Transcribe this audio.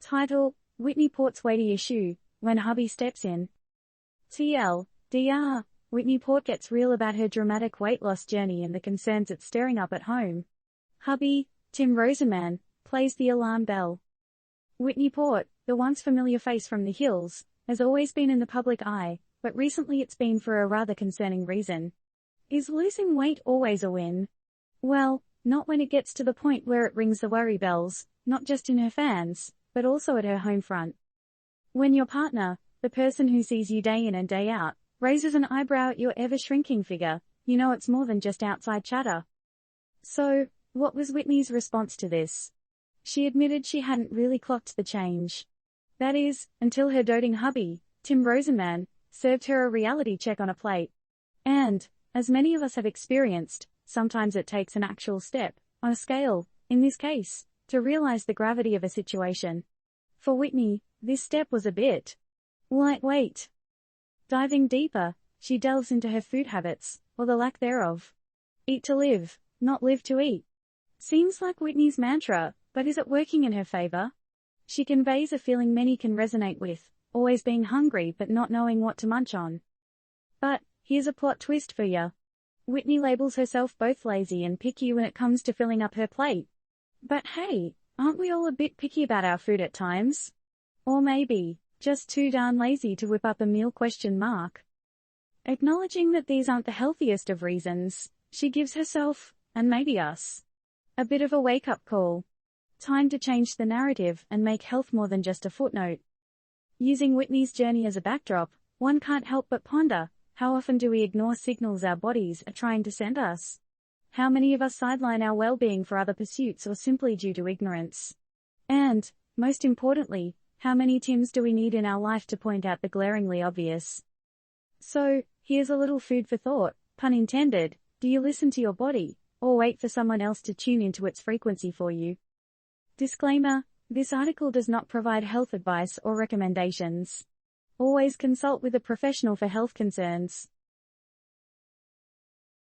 Title: Whitney Port's weighty issue, when hubby steps in. TLDR, Whitney Port gets real about her dramatic weight loss journey and the concerns it's stirring up at home. Hubby, Tim Rosenman, plays the alarm bell. Whitney Port, the once familiar face from the hills, has always been in the public eye, but recently it's been for a rather concerning reason. Is losing weight always a win? Well, not when it gets to the point where it rings the worry bells, not just in her fans, but also at her home front. When your partner, the person who sees you day in and day out, raises an eyebrow at your ever-shrinking figure, you know it's more than just outside chatter. So, what was Whitney's response to this? She admitted she hadn't really clocked the change. That is, until her doting hubby, Tim Rosenman, served her a reality check on a plate. And, as many of us have experienced, sometimes it takes an actual step, on a scale, in this case, to realize the gravity of a situation. For Whitney, this step was a bit lightweight. Diving deeper, she delves into her food habits, or the lack thereof. Eat to live, not live to eat. Seems like Whitney's mantra, but is it working in her favor? She conveys a feeling many can resonate with, always being hungry but not knowing what to munch on. But, here's a plot twist for ya. Whitney labels herself both lazy and picky when it comes to filling up her plate. But hey, aren't we all a bit picky about our food at times? Or maybe, just too darn lazy to whip up a meal ? Acknowledging that these aren't the healthiest of reasons, she gives herself, and maybe us, a bit of a wake-up call. Time to change the narrative and make health more than just a footnote. Using Whitney's journey as a backdrop, one can't help but ponder, how often do we ignore signals our bodies are trying to send us? How many of us sideline our well-being for other pursuits or simply due to ignorance? And, most importantly, how many Tims do we need in our life to point out the glaringly obvious? So, here's a little food for thought, pun intended. Do you listen to your body, or wait for someone else to tune into its frequency for you? Disclaimer: this article does not provide health advice or recommendations. Always consult with a professional for health concerns.